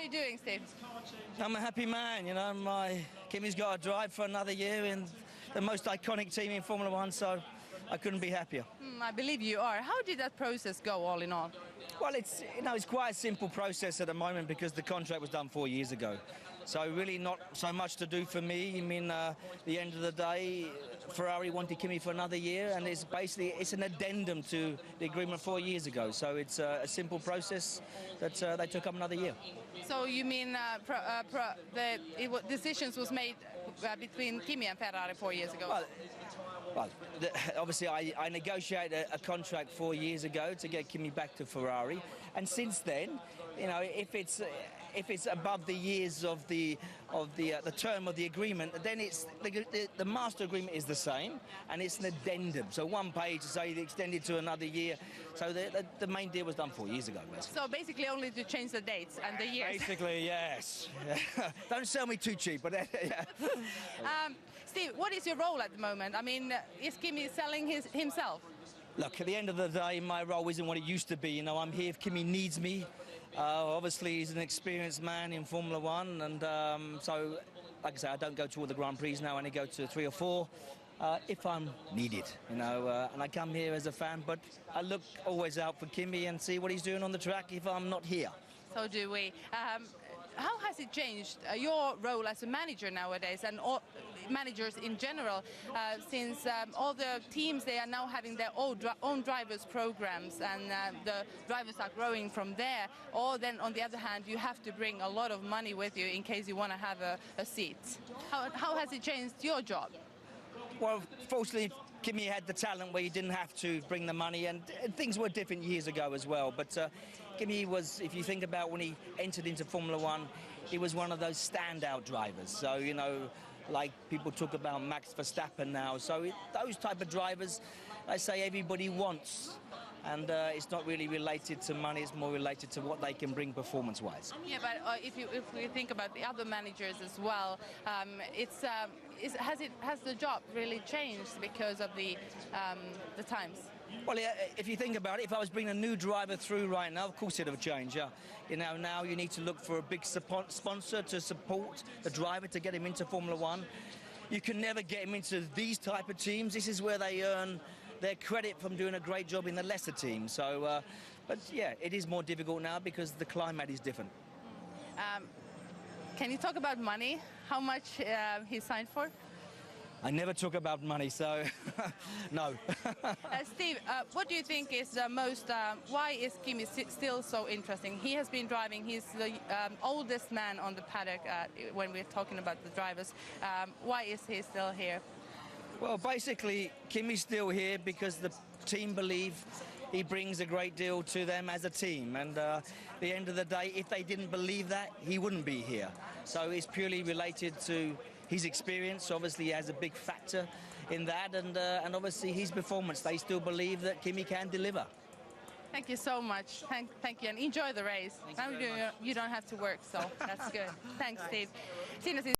you doing, Steve? I'm a happy man, you know. Kimi's got a drive for another year in the most iconic team in Formula One, so I couldn't be happier. I believe you are. How did that process go, all in all? Well, it's quite a simple process at the moment because the contract was done 4 years ago. So really not so much to do for me. I mean, the end of the day, Ferrari wanted Kimi for another year, and it's an addendum to the agreement 4 years ago. So it's a simple process that they took up another year. So you mean decisions was made between Kimi and Ferrari 4 years ago? Well, obviously I negotiated a contract 4 years ago to get Kimi back to Ferrari, and since then, you know, if it's above the years of the term of the agreement, then it's the master agreement is the same, and it's an addendum. So one page to say extended to another year. So the main deal was done 4 years ago, basically. So basically only to change the dates and the years. Basically, yes. Don't sell me too cheap, but yeah. Steve, what is your role at the moment? I mean, is Kimi selling himself? Look, at the end of the day, my role isn't what it used to be. You know, I'm here if Kimi needs me. Obviously, he's an experienced man in Formula One, and so, like I say, I don't go to all the Grand Prix now. I only go to 3 or 4 if I'm needed, you know. And I come here as a fan, but I look always out for Kimi and see what he's doing on the track if I'm not here. So do we. How has it changed your role as a manager nowadays, and all managers in general, since all the teams, they are now having their own drivers programs, and the drivers are growing from there? Or then on the other hand, you have to bring a lot of money with you in case you want to have a seat. How has it changed your job? Well, fortunately, Kimi had the talent where he didn't have to bring the money, and things were different years ago as well. But Kimi was, if you think about when he entered into Formula One, he was one of those standout drivers. So, you know, like people talk about Max Verstappen now. So those type of drivers, I say everybody wants. And it's not really related to money, it's more related to what they can bring performance-wise. Yeah, but if we think about the other managers as well, has the job really changed because of the times? Well, if you think about it, if I was bringing a new driver through right now, of course it would change. Yeah. You know, now you need to look for a big sponsor to support the driver to get him into Formula One. You can never get him into these type of teams. This is where they earn their credit from doing a great job in the lesser team. So, but yeah, it is more difficult now because the climate is different. Can you talk about money? How much he signed for? I never talk about money, so no. Steve, what do you think is the most, why is Kimi still so interesting? He has been driving, he's the oldest man on the paddock when we're talking about the drivers. Why is he still here? Well, basically, Kimi's still here because the team believe he brings a great deal to them as a team. And at the end of the day, if they didn't believe that, he wouldn't be here. So it's purely related to his experience. Obviously, he has a big factor in that, and obviously his performance. They still believe that Kimi can deliver. Thank you so much. Thank you, and enjoy the race. Now you don't have to work, so that's good. Thanks, Steve.